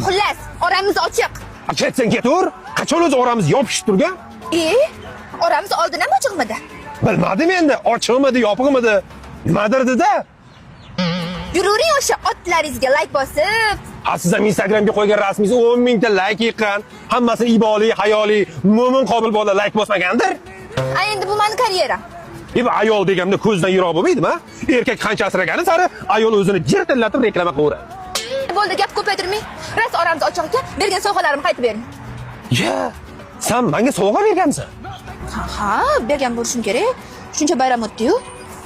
Xullas, oramiz ochiq. Ketsang ketur. Qachon o'zi oramiz yopishib turgan? Oramiz oldin ham ochiqmidi? Bilmadim endi, ochiqmidi, yopiqmidi. Nimadir-da? Yururing o'sha otlaringizga like bosib. Siz ham Instagramga qo'ygan rasmingiz 10 mingta like yiqqan. Hammasini iboli, hayoli, mo'min qobil bola like bosmagandir. Endi bu meni karyeram. Ayol deganimda ko'zdan yiroq bo'lmaydimi? Erkak qancha asragani sari ayol o'zini jirtillatib reklama qilaveradi. Bo'ldi, gap ko'paytirmang. Ras oramiz ochiq ekan, bergan sovg'alarimni qaytib bering. Sen menga sovg'a bergansan. Ha, bergan bo'lishim kerak. Shuncha bayram o'tdi-yu.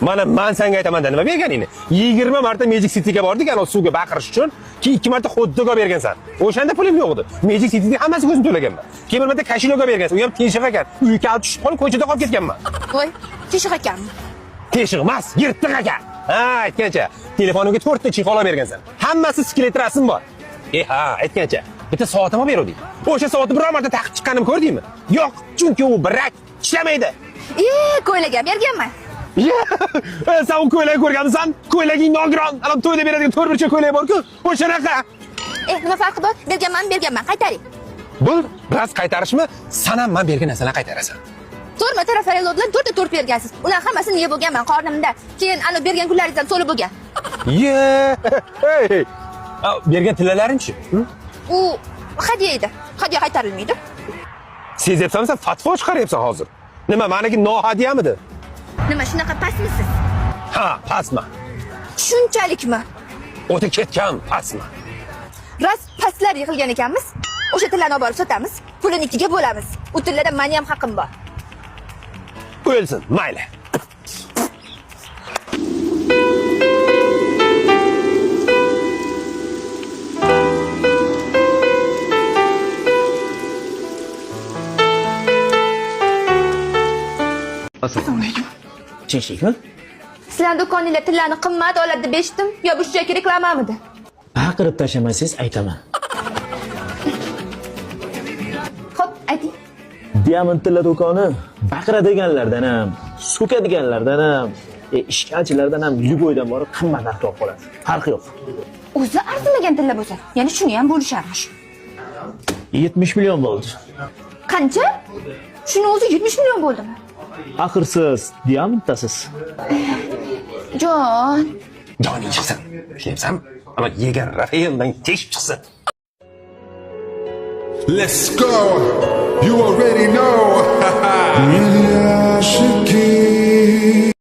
Mana men senga aytaman-da, nima berganingni? 20 marta Magic City'ga bordik, ana suvga baqirish uchun, keyin 2 marta xuddiga bergansan. O'shanda pulim yo'q edi. Magic City'ning hammasiga o'zim to'laganman. Keyin bir marta Kashiloga bergansan. U ham teshiq ekan. Uy kaliti tushib qolib, ko'chada qolib ketganman. Voy, teshiq ekanmi? Teshiq emas, yirtiq ekan. Aytgancha, telefonimga 4 ta chexola bergansan. Hammasi skelet rasm bor. Aytgancha, bitta soatim beruvdik. O'sha soatni biror marta taqib chiqqanimni ko'rdingmi? Yo'q, chunki u birak ishlamaydi. Ko'ylagim berganman. Sen u ko'ylak ko'rganmisan? Ko'ylaging nogiron. Ana to'yda beradigan 4 burchak ko'ylak bor-ku, o'shanaqa. Nima farqi bor? Berganman, qaytaring. Bu biroz qaytarishmi? Sen ham men bergan narsalarni qaytarasan. To'rma Rafaelodlar 4 ta to'rt bergansiz. Ular hammasini yeb bo'lganman qornimda. Keyin ana bergan kunlaringiz ham so'lib bo'lgan. Bergan tillalaring-chi? U hadya edi. Hadya qaytarilmaydi. Sezyapsan, sen fatvo chiqaryapsan hozir. Nima, meniki nohadyamidi? Nima, shunaqa pastmisiz? Pastman. Shunchalikmi? O'tib ketgan pastman. Ras pastlar yig'ilgan ekanmiz. O'sha tillarni olib borib sotamiz. Pulini 2 ga bo'lamiz. U tillarda meni ham haqqim bor. O'lsin, mayli. Assalomu alaykum. Tinchlikmi? Sizlar do'koningizda tillarni qimmat oladi deb eshitdim. Yo bu shunchaki reklamamidi? Baqirib tashlamasangiz aytaman. Xo'p, ayting. Diamond tilla do'koni baqiradiganlardan ham, so'kadiganlardan ham, ishgalchilardan ham yuboydan borib qimmat narxga olib qoladi. Farqi yo'q. O'zi arzimagan tilla bo'lsa, ya'ni shuni ham bo'lisharmish. 70 million bo'ldi. Qancha? Shuni o'zi 70 million bo'ldimi? Axir siz Diamonddasiz. Joning chiqsin. Tushunayapsanmi? Ana yegan Rafaeldan teshib chiqsin. Let's go. You already know.